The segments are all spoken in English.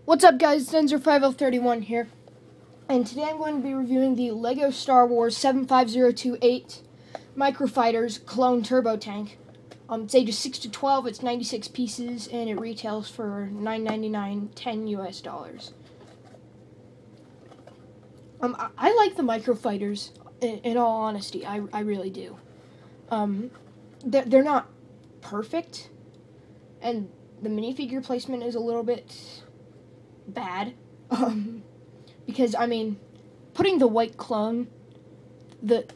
What's up, guys? Zenzer5031 here, and today I'm going to be reviewing the LEGO Star Wars 75028 Microfighters Clone Turbo Tank. It's ages 6 to 12, it's 96 pieces, and it retails for $9.99, $10 US. I like the Microfighters, in all honesty, I really do. They're not perfect, and the minifigure placement is a little bit bad, because I mean, putting the white clone, the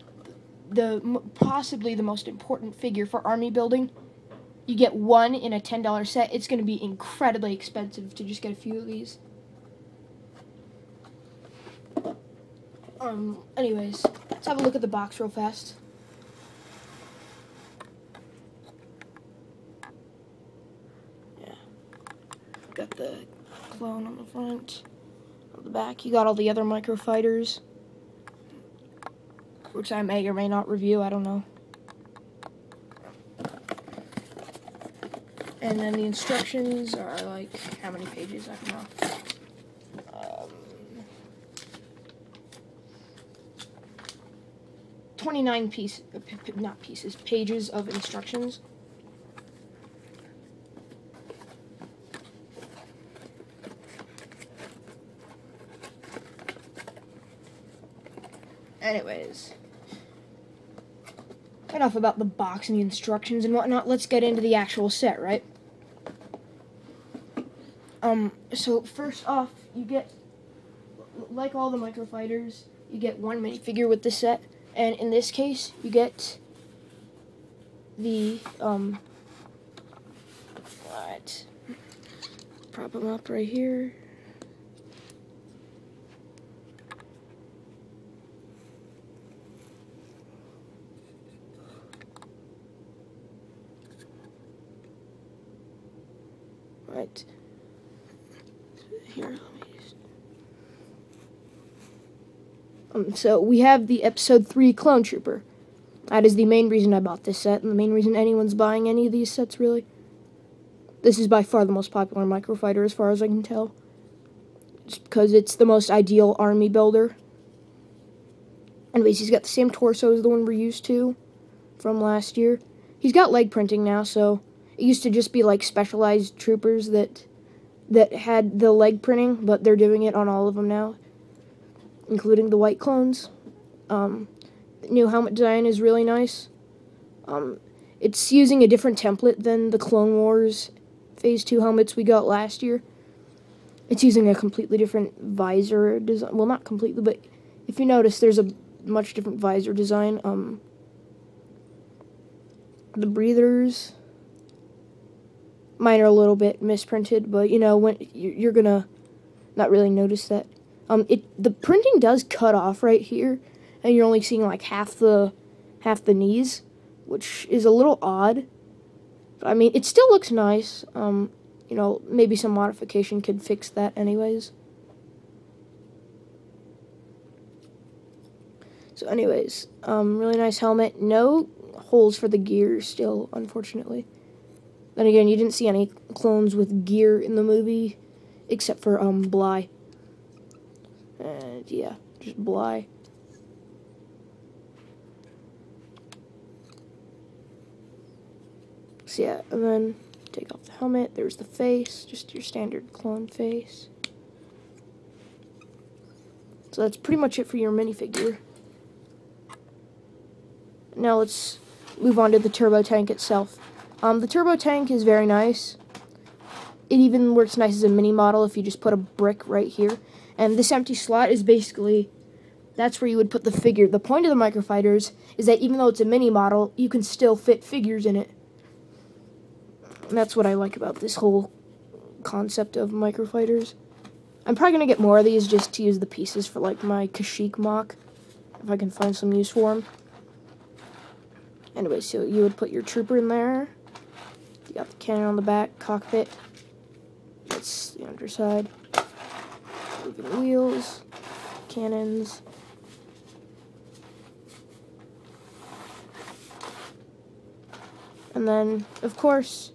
possibly the most important figure for army building, you get one in a $10 set. It's going to be incredibly expensive to just get a few of these. Anyways, let's have a look at the box real fast. Yeah, got the clone on the front. On the back, you got all the other Microfighters, which I may or may not review, I don't know. And then the instructions are like, how many pages? I don't know. 29 pages of instructions. Anyways, enough about the box and the instructions and whatnot. Let's get into the actual set, right? So first off, you get, like all the Microfighters, you get one minifigure with this set, and in this case, you get the what? Prop them up right here. Right here, let me just... so we have the Episode 3 Clone Trooper. That is the main reason I bought this set, and the main reason anyone's buying any of these sets, really. This is by far the most popular Microfighter, as far as I can tell. Just because it's the most ideal army builder. Anyways, he's got the same torso as the one we're used to from last year. He's got leg printing now, so... It used to just be like specialized troopers that had the leg printing, but they're doing it on all of them now, including the white clones. The new helmet design is really nice. It's using a different template than the Clone Wars Phase 2 helmets we got last year. It's using a completely different visor design. Well, not completely, but if you notice, there's a much different visor design. The breathers... Mine are a little bit misprinted, but you know, when you're gonna not really notice that. The printing does cut off right here, and you're only seeing like half the knees, which is a little odd. But, I mean, it still looks nice. You know, maybe some modification could fix that, anyways. So, anyways, really nice helmet. No holes for the gear still, unfortunately. Then again, you didn't see any clones with gear in the movie, except for, Bly. And, yeah, just Bly. So, yeah, and then take off the helmet. There's the face, just your standard clone face. So that's pretty much it for your minifigure. Now let's move on to the turbo tank itself. The turbo tank is very nice. It even works nice as a mini model if you just put a brick right here. And this empty slot is basically, that's where you would put the figure. The point of the Microfighters is that even though it's a mini model, you can still fit figures in it. And that's what I like about this whole concept of Microfighters. I'm probably going to get more of these just to use the pieces for like my Kashyyyk mock, if I can find some use for them. Anyway, so you would put your trooper in there. You got the cannon on the back, cockpit. That's the underside. Moving wheels, cannons. And then, of course,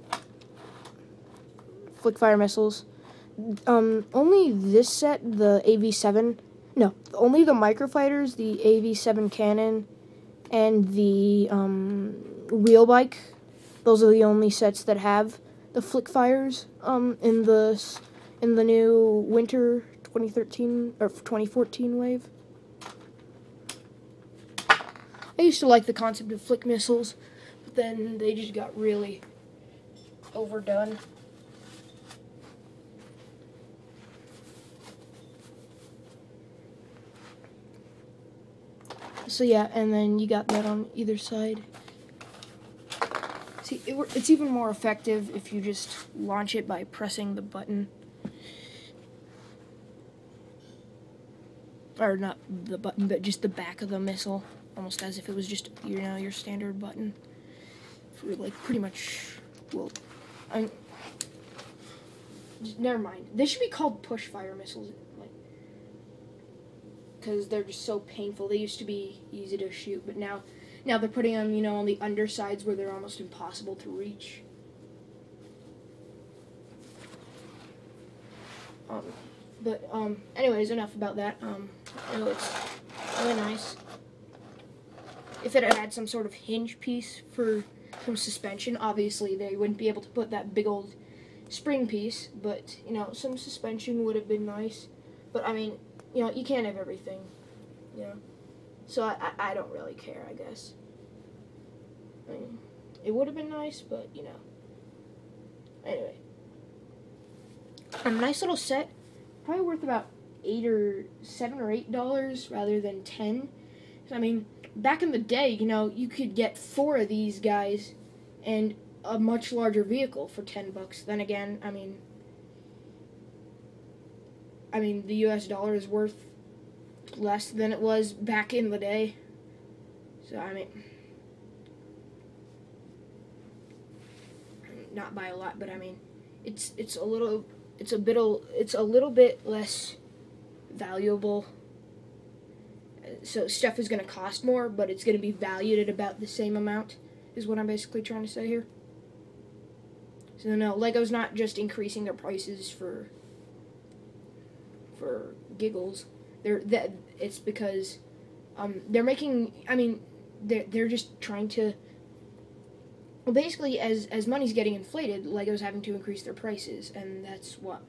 flick fire missiles. only this set, the AV7, no, only the Microfighters, the AV7 cannon, and the wheel bike. Those are the only sets that have the flick fires in the new winter 2013 or 2014 wave. I used to like the concept of flick missiles, but then they just got really overdone. So yeah, and then you got that on either side. See, it's even more effective if you just launch it by pressing the button. Or not the button, but just the back of the missile. Almost as if it was just, your standard button. For, like, pretty much, well, never mind. They should be called push-fire missiles. Because they're just so painful. They used to be easy to shoot, but now they're putting them, on the undersides where they're almost impossible to reach. Anyways, enough about that. It looks really nice. If it had some sort of hinge piece for some suspension, obviously they wouldn't be able to put that big old spring piece, but, some suspension would have been nice. But, I mean, you can't have everything, So I don't really care, I guess. I mean, it would have been nice, but, Anyway. A nice little set. Probably worth about $7 or $8 rather than $10. I mean, back in the day, you could get 4 of these guys and a much larger vehicle for $10. Then again, I mean, the US dollar is worth less than it was back in the day. So, I mean, not by a lot, but I mean, it's a little bit less valuable. So stuff is going to cost more, but it's going to be valued at about the same amount, is what I'm basically trying to say here. So no, Lego's not just increasing their prices for giggles. It's because they're making. I mean, they're just trying to. Well, basically, as money's getting inflated, Lego's having to increase their prices, and that's what.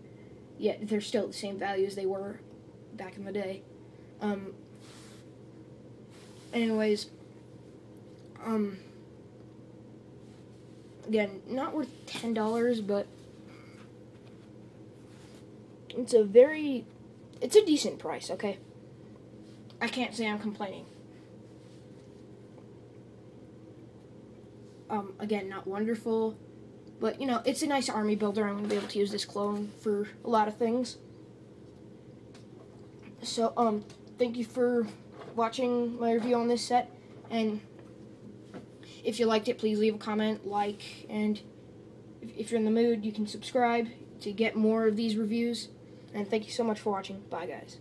Yeah, they're still the same value as they were back in the day. Anyways, again, not worth $10, but it's a decent price, okay? I can't say I'm complaining. Again, not wonderful, but, it's a nice army builder. I'm going to be able to use this clone for a lot of things. So, thank you for watching my review on this set, and if you liked it, please leave a comment, like, and if you're in the mood, you can subscribe to get more of these reviews, and thank you so much for watching. Bye, guys.